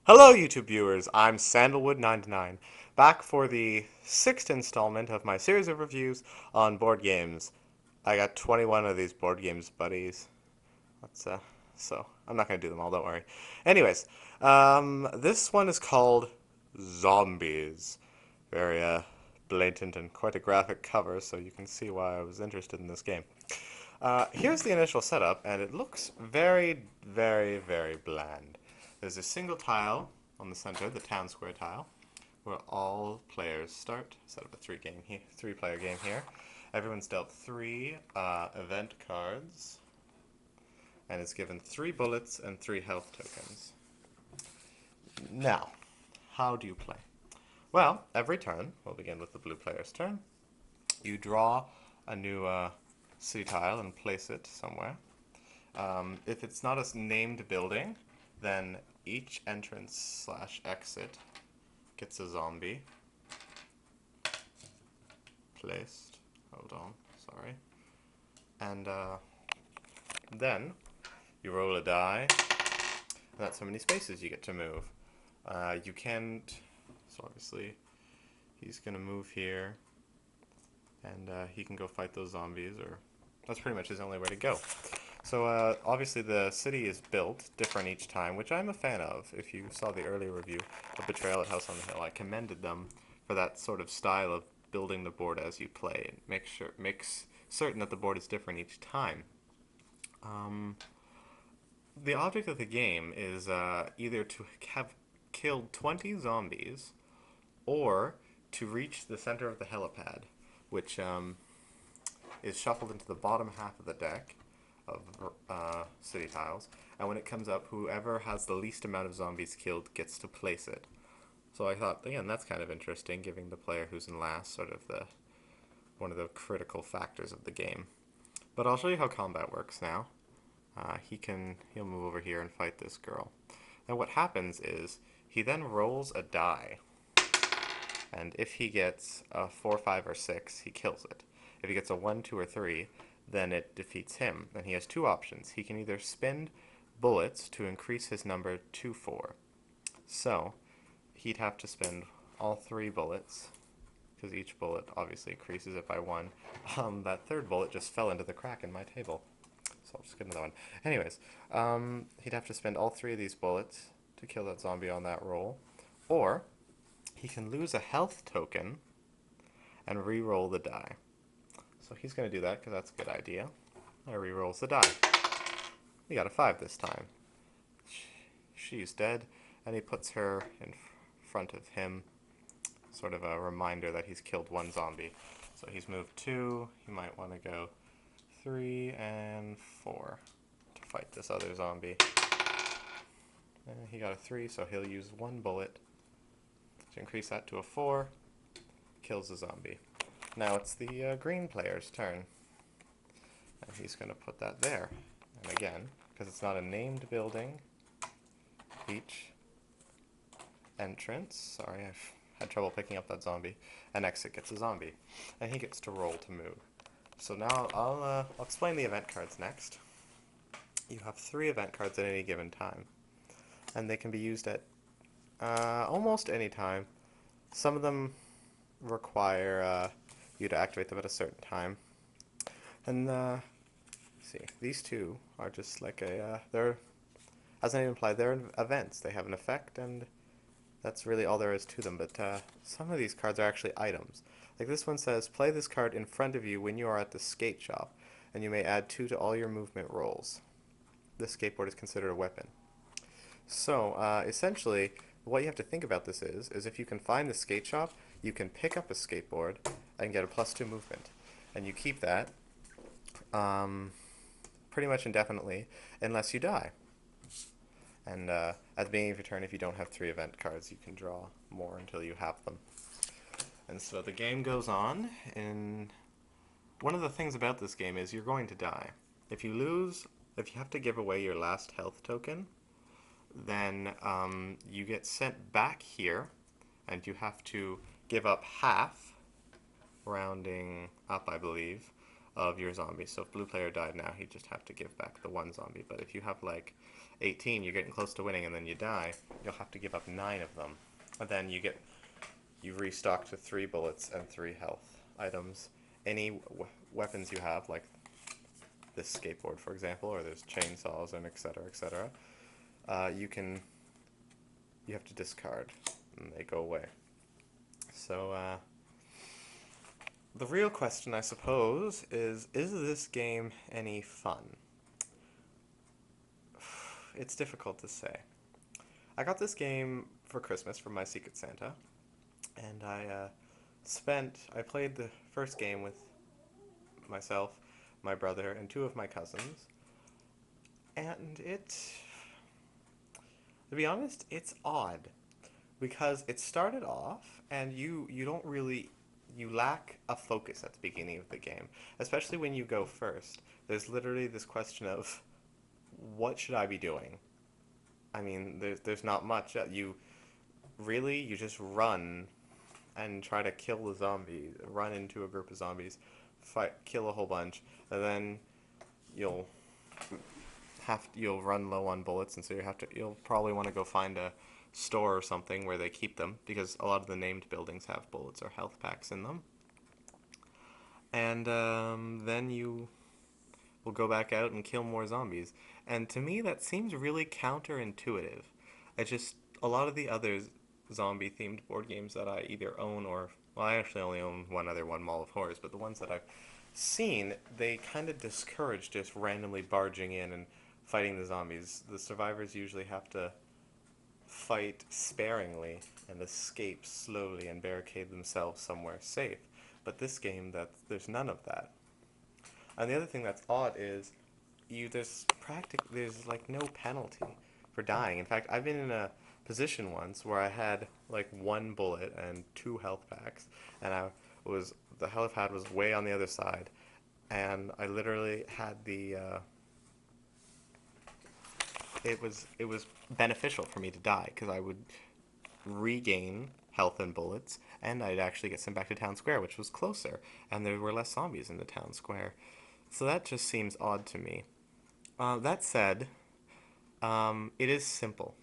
Hello, YouTube viewers. I'm Sandalwood99, back for the sixth installment of my series of reviews on board games. I got 21 of these board games, buddies. That's so I'm not gonna do them all. Don't worry. Anyways, this one is called Zombies. Very blatant and quite a graphic cover, so you can see why I was interested in this game. Here's the initial setup, and it looks very, very, very bland. There's a single tile on the center, the town square tile, where all players start. Set up a three-player game here. Everyone's dealt three event cards, and is given 3 bullets and 3 health tokens. Now, how do you play? Well, every turn, we'll begin with the blue player's turn. You draw a new city tile and place it somewhere. If it's not a named building, then each entrance/exit gets a zombie placed. Hold on, sorry. And then you roll a die, and that's how many spaces you get to move. You can't, so obviously he's going to move here, and he can go fight those zombies, or that's pretty much his only way to go. So obviously the city is built different each time, which I'm a fan of. If you saw the earlier review of Betrayal at House on the Hill, I commended them for that sort of style of building the board as you play. It makes certain that the board is different each time. The object of the game is either to have killed 20 zombies or to reach the center of the helipad, which is shuffled into the bottom half of the deck of city tiles, and when it comes up, whoever has the least amount of zombies killed gets to place it. So I thought, again, that's kind of interesting, giving the player who's in last sort of one of the critical factors of the game. But I'll show you how combat works now. He'll move over here and fight this girl. Now what happens is he then rolls a die, and if he gets a 4, 5, or 6, he kills it. If he gets a 1, 2, or 3, then it defeats him. And he has two options. He can either spend bullets to increase his number to 4. So he'd have to spend all 3 bullets, because each bullet obviously increases it by 1. That third bullet just fell into the crack in my table. So I'll just get another one. Anyways, he'd have to spend all 3 of these bullets to kill that zombie on that roll. Or he can lose a health token and re-roll the die. So he's going to do that because that's a good idea. I re-rolls the die. He got a 5 this time. She's dead, and he puts her in front of him, sort of a reminder that he's killed 1 zombie. So he's moved 2. He might want to go 3 and 4 to fight this other zombie. And he got a 3, so he'll use 1 bullet to increase that to a 4. Kills the zombie. Now it's the green player's turn. And he's going to put that there. And again, because it's not a named building, each entrance, sorry, I've had trouble picking up that zombie, an exit gets a zombie. And he gets to roll to move. So now I'll explain the event cards next. You have 3 event cards at any given time. And they can be used at almost any time. Some of them require you to activate them at a certain time. And see, these 2 are just like they're, as the name implies, they're events. They have an effect, and that's really all there is to them. But some of these cards are actually items. Like this one says, play this card in front of you when you are at the skate shop, and you may add 2 to all your movement rolls. This skateboard is considered a weapon. So essentially, what you have to think about this is if you can find the skate shop, you can pick up a skateboard and get a +2 movement. And you keep that pretty much indefinitely unless you die. And at the beginning of your turn, if you don't have 3 event cards, you can draw more until you have them. And so the game goes on, and one of the things about this game is you're going to die. If you have to give away your last health token, then you get sent back here, and you have to give up half, rounding up, I believe, of your zombies. So if blue player died now, he'd just have to give back the 1 zombie. But if you have like 18, you're getting close to winning, and then you die, you'll have to give up 9 of them. And then you restock to 3 bullets and 3 health items. Any weapons you have, like this skateboard, for example, or there's chainsaws and etc., etc., you have to discard, and they go away. So, the real question, I suppose, is this game any fun? It's difficult to say. I got this game for Christmas from my Secret Santa, and I played the first game with myself, my brother, and 2 of my cousins, and to be honest, it's odd, because it started off, and you don't really, you lack a focus at the beginning of the game, especially when you go first. There's literally this question of, what should I be doing? I mean, there's not much. You just run and try to kill the zombies, run into a group of zombies, kill a whole bunch, and then you'll you'll run low on bullets, and so you'll probably want to go find a store or something where they keep them, because a lot of the named buildings have bullets or health packs in them. And then you will go back out and kill more zombies. And to me, that seems really counterintuitive. A lot of the other zombie themed board games that I either own or, well, I actually only own one other one, Mall of Horrors, but the ones that I've seen, they kind of discourage just randomly barging in and fighting the zombies. The survivors usually have to fight sparingly and escape slowly and barricade themselves somewhere safe. But this game, there's none of that. And the other thing that's odd is there's like no penalty for dying. In fact, I've been in a position once where I had like 1 bullet and 2 health packs, and the health pad was way on the other side, and I literally had it was beneficial for me to die, because I would regain health and bullets, and I'd actually get sent back to town square, which was closer, and there were less zombies in the town square. So that just seems odd to me. That said, it is simple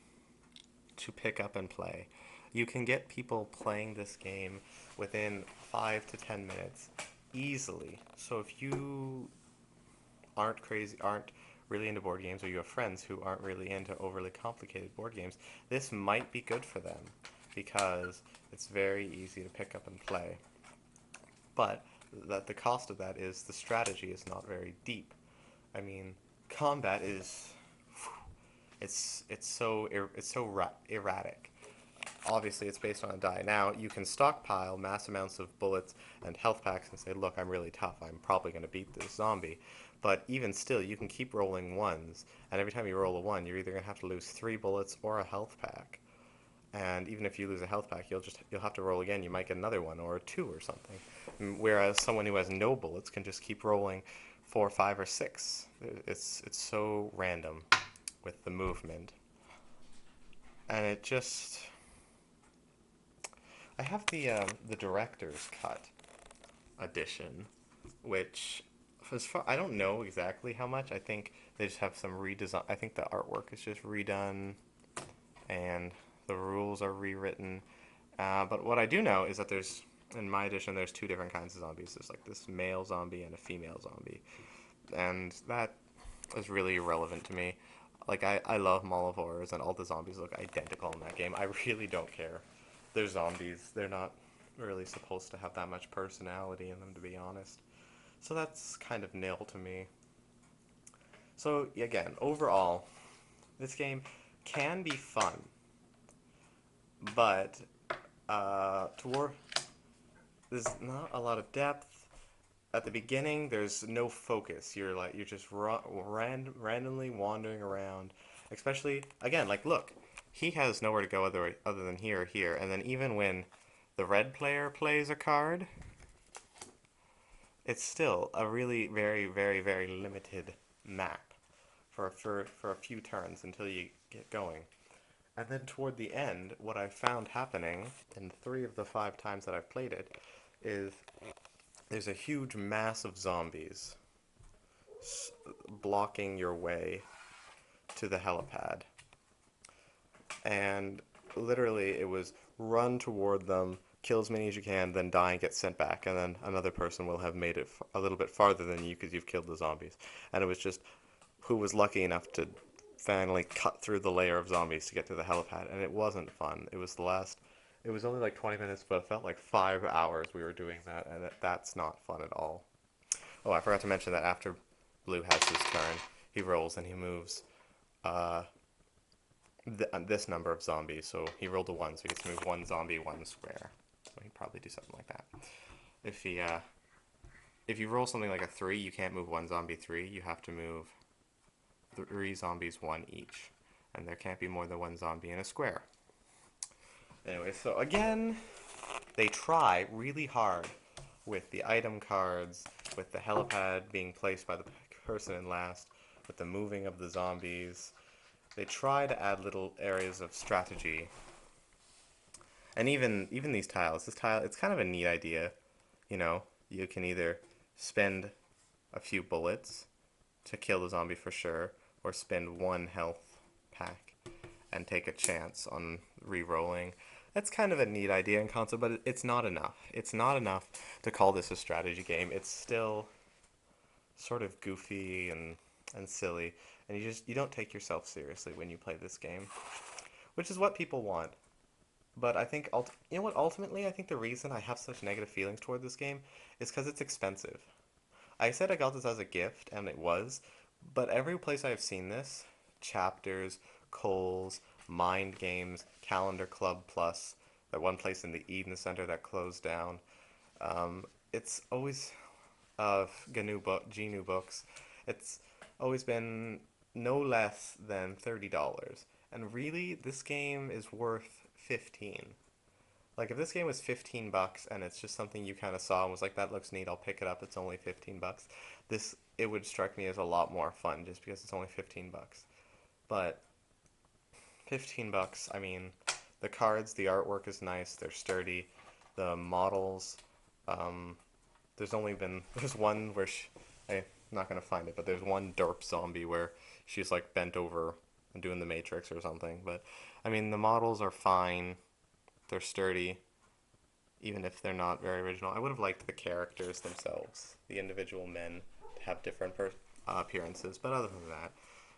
to pick up and play. You can get people playing this game within 5 to 10 minutes easily. So if you aren't really into board games, or you have friends who aren't really into overly complicated board games, this might be good for them, because it's very easy to pick up and play. But the cost of that is the strategy is not very deep. I mean, combat is it's so erratic. Obviously, it's based on a die. Now, you can stockpile mass amounts of bullets and health packs and say, look, I'm really tough. I'm probably going to beat this zombie. But even still, you can keep rolling ones, and every time you roll a 1, you're either going to have to lose 3 bullets or a health pack. And even if you lose a health pack, you'll have to roll again. You might get another 1 or a 2 or something. Whereas someone who has no bullets can just keep rolling 4, 5, or 6. It's so random with the movement. And I have the director's cut edition, which I don't know exactly how much. I think they just have some redesign. I think the artwork is just redone, and the rules are rewritten. But what I do know is that in my edition, there's 2 different kinds of zombies. There's like this male zombie and a female zombie, and that is really irrelevant to me. Like, I love Mall of Horrors, and all the zombies look identical in that game. I really don't care. They're zombies. They're not really supposed to have that much personality in them, to be honest. So that's kind of nil to me. So, again, overall, this game can be fun, but there's not a lot of depth. At the beginning, there's no focus. You're just randomly wandering around. Especially, again, like, look, he has nowhere to go other than here or here. And then even when the red player plays a card, it's still a really very, very, very limited map for a few turns until you get going. And then toward the end, what I found happening in 3 of the 5 times that I've played it is there's a huge mass of zombies blocking your way to the helipad, and literally it was run toward them, kill as many as you can, then die and get sent back, and then another person will have made it a little bit farther than you because you've killed the zombies. And it was just who was lucky enough to finally cut through the layer of zombies to get to the helipad, and it wasn't fun. It was the last. It was only like 20 minutes, but it felt like 5 hours we were doing that, and that's not fun at all. Oh, I forgot to mention that after Blue has his turn, he rolls and he moves uh, this number of zombies. So he rolled a 1, so he gets to move 1 zombie, 1 square. So he'd probably do something like that. If he, if you roll something like a 3, you can't move 1 zombie 3. You have to move 3 zombies 1 each, and there can't be more than 1 zombie in a square. Anyway, so again, they try really hard with the item cards, with the helipad being placed by the person in last, with the moving of the zombies. They try to add little areas of strategy. And even these tiles, this tile, it's kind of a neat idea. You know, you can either spend a few bullets to kill the zombie for sure, or spend 1 health pack and take a chance on re-rolling. That's kind of a neat idea in concept, but it's not enough. It's not enough to call this a strategy game. It's still sort of goofy and silly, and you don't take yourself seriously when you play this game, which is what people want. But I think you know what? Ultimately, I think the reason I have such negative feelings toward this game is because it's expensive. I said I got this as a gift, and it was, but every place I've seen this, Chapters, Kohl's, Mind Games, Calendar Club Plus, that one place in the Eden Center that closed down, it's always GNU Books. It's always been no less than $30, and really, this game is worth 15. Like if this game was 15 bucks and it's just something you kind of saw and was like, that looks neat, I'll pick it up, it's only 15 bucks. It would strike me as a lot more fun just because it's only 15 bucks. But 15 bucks, I mean, the cards, the artwork is nice, they're sturdy, the models, um, there's one where I'm not gonna find it, but there's one derp zombie where she's like bent over and doing the Matrix or something. But I mean, the models are fine, they're sturdy, even if they're not very original. I would have liked the characters themselves, the individual men, to have different appearances, but other than that,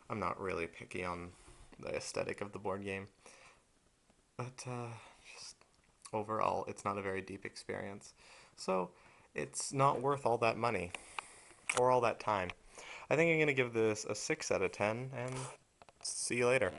I'm not really picky on the aesthetic of the board game. But just overall, it's not a very deep experience. So it's not worth all that money or all that time. I think I'm going to give this a 6 out of 10, and see you later.